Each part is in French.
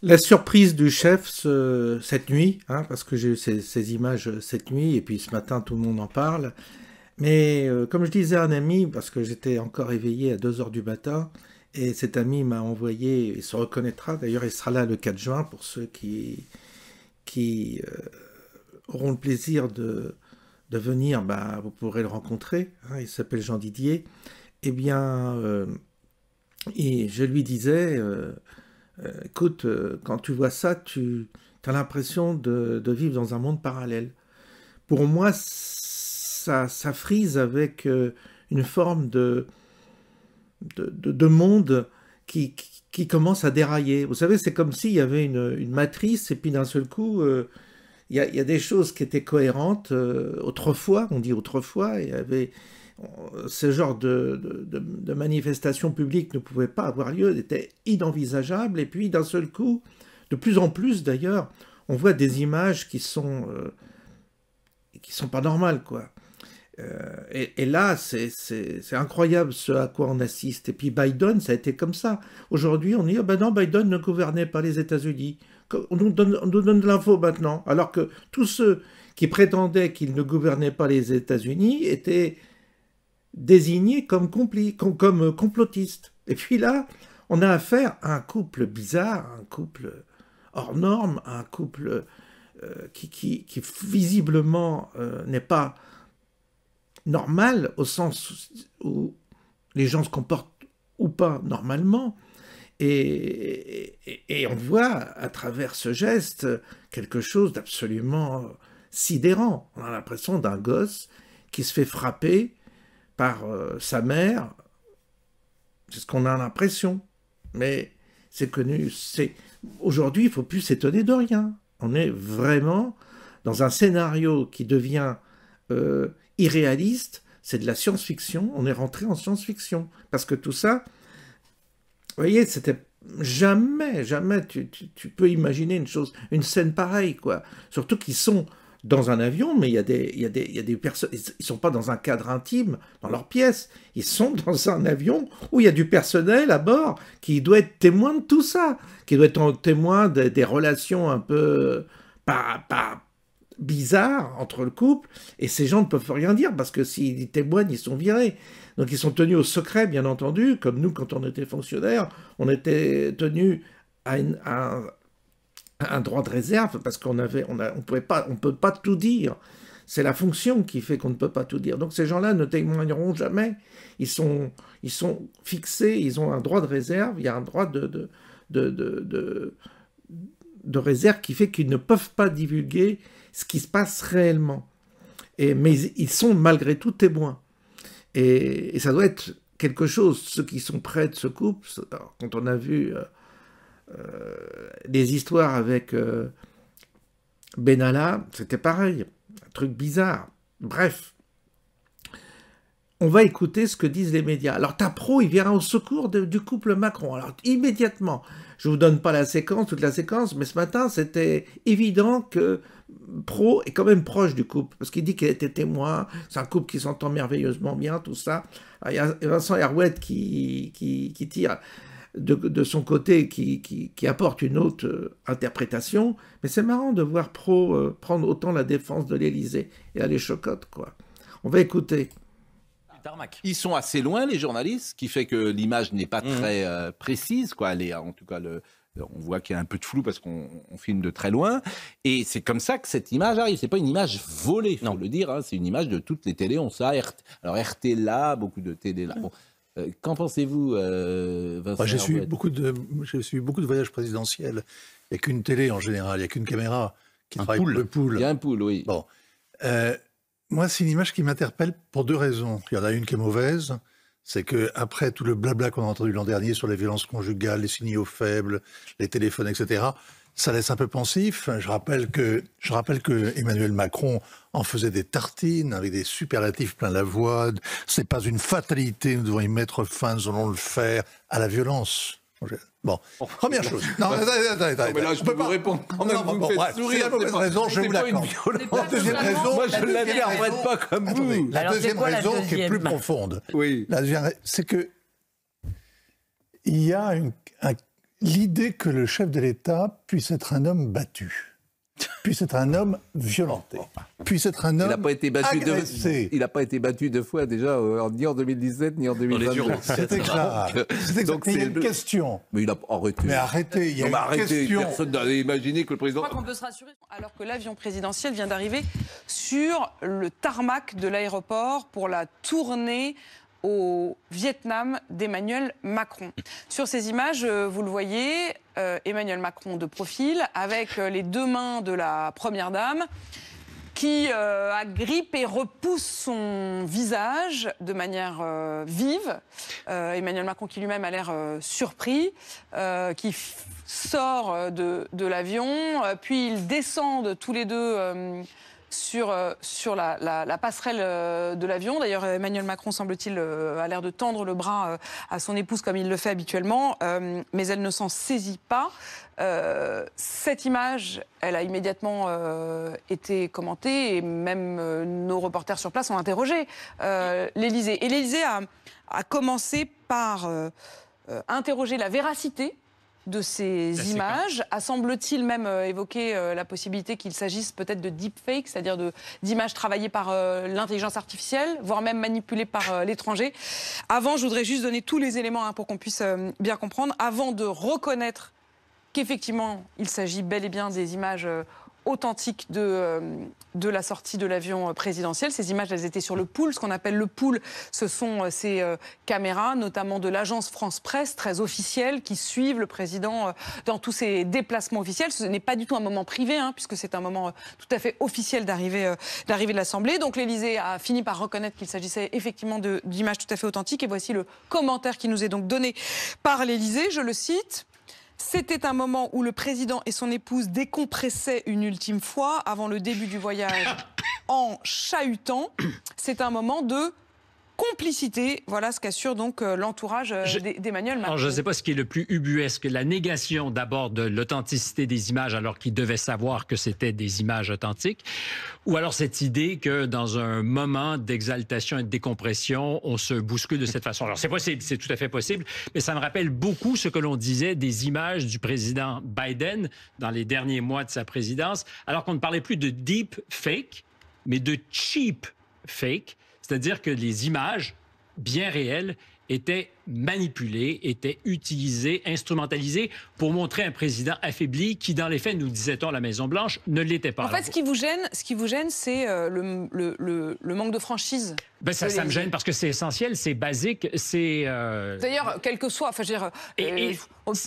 La surprise du chef cette nuit, hein, parce que j'ai eu ces images cette nuit, et puis ce matin tout le monde en parle, mais comme je disais à un ami, parce que j'étais encore éveillé à 2 heures du matin, et cet ami m'a envoyé, il se reconnaîtra, d'ailleurs il sera là le 4 juin pour ceux qui auront le plaisir de venir, bah, vous pourrez le rencontrer, hein, il s'appelle Jean Didier, eh bien, et je lui disais... écoute, quand tu vois ça, tu as l'impression de vivre dans un monde parallèle. Pour moi, ça frise avec une forme de monde qui commence à dérailler. Vous savez, c'est comme s'il y avait une matrice, et puis d'un seul coup, il y a des choses qui étaient cohérentes. Autrefois, on dit autrefois, il y avait ce genre de manifestation publique ne pouvait pas avoir lieu, était inenvisageable, et puis d'un seul coup, de plus en plus d'ailleurs, on voit des images qui sont pas normales, quoi. Et là, c'est incroyable ce à quoi on assiste. Et puis Biden, ça a été comme ça. Aujourd'hui, on dit, ah ben non, Biden ne gouvernait pas les États-Unis. On nous donne de l'info maintenant, alors que tous ceux qui prétendaient qu'il ne gouvernait pas les États-Unis étaient désignés comme complotistes. Et puis là, on a affaire à un couple bizarre, un couple hors norme, un couple qui visiblement n'est pas normal, au sens où les gens se comportent ou pas normalement. Et on voit à travers ce geste quelque chose d'absolument sidérant. On a l'impression d'un gosse qui se fait frapper par sa mère, c'est ce qu'on a l'impression. Mais c'est connu, aujourd'hui, il ne faut plus s'étonner de rien. On est vraiment dans un scénario qui devient irréaliste, c'est de la science-fiction, on est rentré en science-fiction. Parce que tout ça, vous voyez, c'était jamais tu peux imaginer une scène pareille, quoi. Surtout qu'ils sont dans un avion, mais il y a des personnes, ils sont pas dans un cadre intime, dans leur pièce, ils sont dans un avion où il y a du personnel à bord qui doit être témoin de tout ça, qui doit être témoin des relations un peu pas bizarres entre le couple, et ces gens ne peuvent rien dire, parce que s'ils témoignent, ils sont virés. Donc ils sont tenus au secret, bien entendu, comme nous, quand on était fonctionnaires, on était tenus à un droit de réserve, parce qu'on peut pas tout dire. C'est la fonction qui fait qu'on ne peut pas tout dire. Donc ces gens-là ne témoigneront jamais. Ils sont fixés, ils ont un droit de réserve, il y a un droit de réserve qui fait qu'ils ne peuvent pas divulguer ce qui se passe réellement. Mais ils sont malgré tout témoins. Et ça doit être quelque chose. Ceux qui sont près de ce couple, quand on a vu des histoires avec Benalla, c'était pareil, un truc bizarre. Bref, on va écouter ce que disent les médias. Alors Tapro, il vient au secours du couple Macron. Alors immédiatement, je ne vous donne pas toute la séquence, mais ce matin, c'était évident que Pro est quand même proche du couple, parce qu'il dit qu'il était témoin, c'est un couple qui s'entend merveilleusement bien, tout ça. Alors, il y a Vincent Herouet qui tire de son côté, qui apporte une autre interprétation, mais c'est marrant de voir Pro prendre autant la défense de l'Élysée, et elle les chocotte, quoi. On va écouter. Ils sont assez loin, les journalistes, ce qui fait que l'image n'est pas très précise, quoi. Elle est, en tout cas, on voit qu'il y a un peu de flou parce qu'on filme de très loin. Et c'est comme ça que cette image arrive. C'est pas une image volée, il faut le dire. Hein. C'est une image de toutes les télés. On sait. Alors RT là, beaucoup de télé là. Bon. Qu'en pensez-vous, Vincent? J'ai suivi beaucoup de voyages présidentiels. Il n'y a qu'une télé en général, il n'y a qu'une caméra qui travaille pour le pool. Il y a un pool, oui. Bon. Moi, c'est une image qui m'interpelle pour 2 raisons. Il y en a une qui est mauvaise, c'est qu'après tout le blabla qu'on a entendu l'an dernier sur les violences conjugales, les signaux faibles, les téléphones, etc., ça laisse un peu pensif. Je rappelle que Emmanuel Macron en faisait des tartines avec des superlatifs plein la voix. C'est pas une fatalité, nous devons y mettre fin, nous allons le faire, à la violence. Bon, première chose. Non, attendez. Mais là, je peux vous répondre quand même. Vous me faites sourire. C'est la mauvaise raison, je vous l'accorde. La deuxième raison, moi, je ne l'interprète pas comme vous. La deuxième raison, qui est plus profonde, oui. c'est que il y a l'idée que le chef de l'État puisse être un homme battu, puisse être un homme violenté, puisse être un homme agressé. Il n'a pas été battu 2 fois déjà, ni en 2017 ni en 2022. C'est grave. Il y a une question. Mais il a arrêté. Mais arrêtez, il y a une question. Personne n'avait imaginé que le président... Je crois qu'on peut se rassurer, alors que l'avion présidentiel vient d'arriver sur le tarmac de l'aéroport pour la tournée au Vietnam d'Emmanuel Macron. Sur ces images, vous le voyez, Emmanuel Macron de profil, avec les 2 mains de la Première Dame, qui agrippe et repousse son visage de manière vive. Emmanuel Macron qui lui-même a l'air surpris, qui sort de l'avion, puis ils descendent tous les deux sur la passerelle de l'avion. D'ailleurs, Emmanuel Macron, semble-t-il, a l'air de tendre le bras à son épouse comme il le fait habituellement, mais elle ne s'en saisit pas. Cette image, elle a immédiatement été commentée et même nos reporters sur place ont interrogé l'Élysée. Et l'Élysée a commencé par interroger la véracité de ces images, a semble-t-il même évoqué la possibilité qu'il s'agisse peut-être de deepfake, c'est-à-dire d'images travaillées par l'intelligence artificielle, voire même manipulées par l'étranger. Avant, je voudrais juste donner tous les éléments pour qu'on puisse bien comprendre, avant de reconnaître qu'effectivement, il s'agit bel et bien des images authentiques de la sortie de l'avion présidentiel. Ces images, elles étaient sur le pool. Ce qu'on appelle le pool, ce sont ces caméras, notamment de l'agence France Presse, très officielle, qui suivent le président dans tous ses déplacements officiels. Ce n'est pas du tout un moment privé, puisque c'est un moment tout à fait officiel d'arrivée de l'Assemblée. Donc l'Élysée a fini par reconnaître qu'il s'agissait effectivement d'images tout à fait authentiques. Et voici le commentaire qui nous est donc donné par l'Élysée. Je le cite. C'était un moment où le président et son épouse décompressaient une ultime fois avant le début du voyage en chahutant. C'est un moment de complicité. Voilà ce qu'assure donc l'entourage d'Emmanuel Macron. Alors, je ne sais pas ce qui est le plus ubuesque, la négation d'abord de l'authenticité des images alors qu'il devait savoir que c'était des images authentiques, ou alors cette idée que dans un moment d'exaltation et de décompression, on se bouscule de cette façon. Alors c'est possible, c'est tout à fait possible, mais ça me rappelle beaucoup ce que l'on disait des images du président Biden dans les derniers mois de sa présidence, alors qu'on ne parlait plus de deep fake, mais de cheap fake. C'est-à-dire que les images bien réelles étaient manipulées, étaient utilisées, instrumentalisées pour montrer un président affaibli qui, dans les faits, nous disait-on à la Maison-Blanche, ne l'était pas. En fait, ce qui vous gêne, c'est le manque de franchise. Ben ça me gêne parce que c'est essentiel, c'est basique, c'est... D'ailleurs, quel que soit, enfin, je veux dire,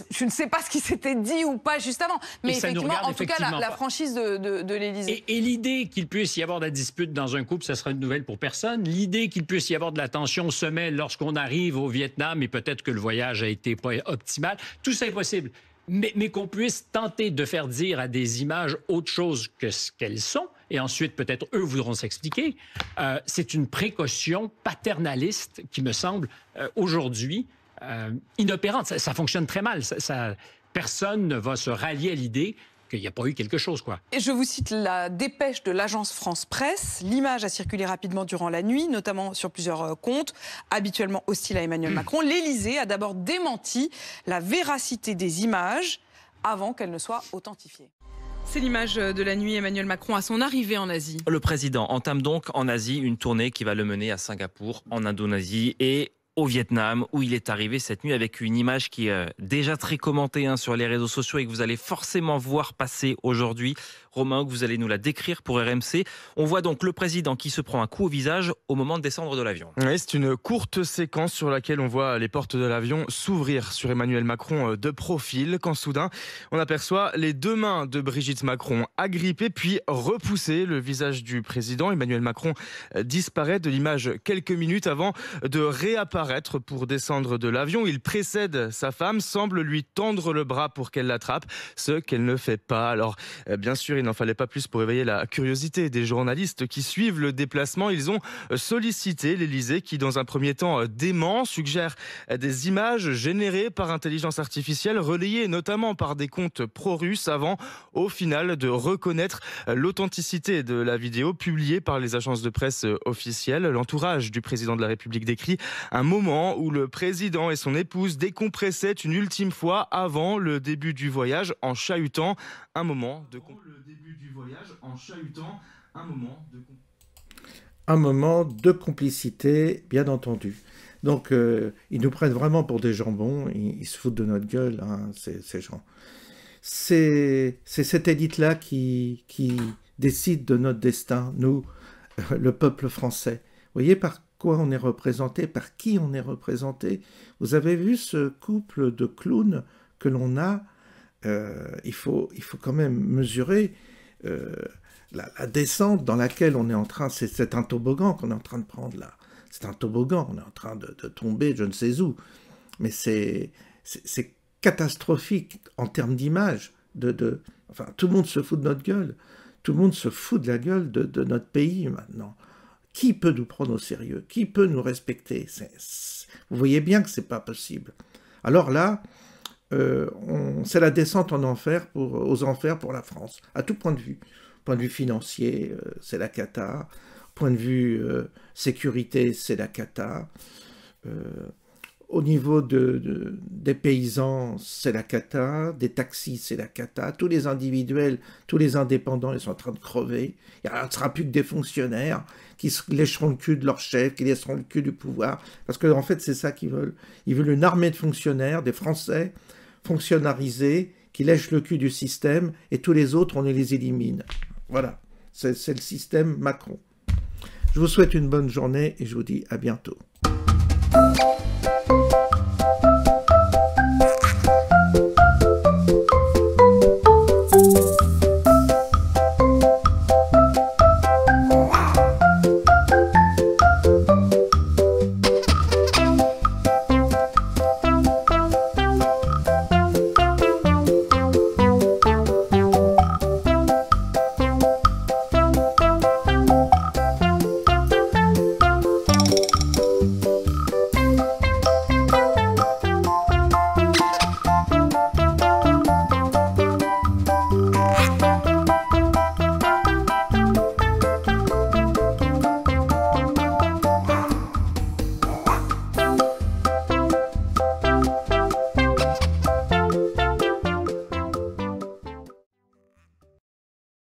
je ne sais pas ce qui s'était dit ou pas juste avant, mais effectivement, en tout cas, la franchise de l'Élysée. Et l'idée qu'il puisse y avoir de la dispute dans un couple, ça sera une nouvelle pour personne. L'idée qu'il puisse y avoir de la tension se met lorsqu'on arrive au Vietnam, et peut-être que le voyage a été pas optimal, tout ça est possible. Mais qu'on puisse tenter de faire dire à des images autre chose que ce qu'elles sont, et ensuite peut-être eux voudront s'expliquer, c'est une précaution paternaliste qui me semble aujourd'hui inopérante. Ça fonctionne très mal. Personne ne va se rallier à l'idée qu'il n'y a pas eu quelque chose, quoi. Et je vous cite la dépêche de l'agence France Presse. L'image a circulé rapidement durant la nuit, notamment sur plusieurs comptes, habituellement hostiles à Emmanuel Macron. L'Élysée a d'abord démenti la véracité des images avant qu'elles ne soient authentifiées. C'est l'image de la nuit, Emmanuel Macron à son arrivée en Asie. Le président entame donc en Asie une tournée qui va le mener à Singapour, en Indonésie et au Vietnam, où il est arrivé cette nuit avec une image qui est déjà très commentée sur les réseaux sociaux et que vous allez forcément voir passer aujourd'hui. Romain, que vous allez nous la décrire pour RMC. On voit donc le président qui se prend un coup au visage au moment de descendre de l'avion. Oui, c'est une courte séquence sur laquelle on voit les portes de l'avion s'ouvrir sur Emmanuel Macron de profil, quand soudain on aperçoit les 2 mains de Brigitte Macron agrippées puis repoussées. Le visage du président Emmanuel Macron disparaît de l'image quelques minutes avant de réapparaître pour descendre de l'avion. Il précède sa femme, semble lui tendre le bras pour qu'elle l'attrape, ce qu'elle ne fait pas. Alors bien sûr, il n'en fallait pas plus pour éveiller la curiosité des journalistes qui suivent le déplacement. Ils ont sollicité l'Élysée qui, dans un premier temps, dément, suggère des images générées par intelligence artificielle, relayées notamment par des comptes pro-russes, avant, au final, de reconnaître l'authenticité de la vidéo publiée par les agences de presse officielles. L'entourage du président de la République décrit un moment où le président et son épouse décompressaient une ultime fois avant le début du voyage en chahutant un moment de complicité, bien entendu. Donc, ils nous prennent vraiment pour des jambons, ils se foutent de notre gueule, hein, ces gens. C'est cette élite-là qui décide de notre destin, nous, le peuple français. Vous voyez par quoi on est représenté, par qui on est représenté. Vous avez vu ce couple de clowns que l'on a, il faut quand même mesurer la descente dans laquelle on est en train, c'est un toboggan qu'on est en train de prendre là. C'est un toboggan, on est en train de tomber je ne sais où. Mais c'est catastrophique en termes d'image. Enfin, tout le monde se fout de notre gueule. Tout le monde se fout de la gueule de notre pays maintenant. Qui peut nous prendre au sérieux? Qui peut nous respecter? Vous voyez bien que c'est pas possible. Alors là, c'est la descente aux enfers pour la France, à tout point de vue. Point de vue financier, c'est la cata. Point de vue sécurité, c'est la cata. Au niveau des paysans, c'est la cata. Des taxis, c'est la cata. Tous les individuels, tous les indépendants, ils sont en train de crever. Il ne sera plus que des fonctionnaires qui se lécheront le cul de leur chef, qui laisseront le cul du pouvoir. Parce qu'en fait, c'est ça qu'ils veulent. Ils veulent une armée de fonctionnaires, des Français fonctionnarisés, qui lèchent le cul du système, et tous les autres, on les élimine. Voilà. C'est le système Macron. Je vous souhaite une bonne journée et je vous dis à bientôt.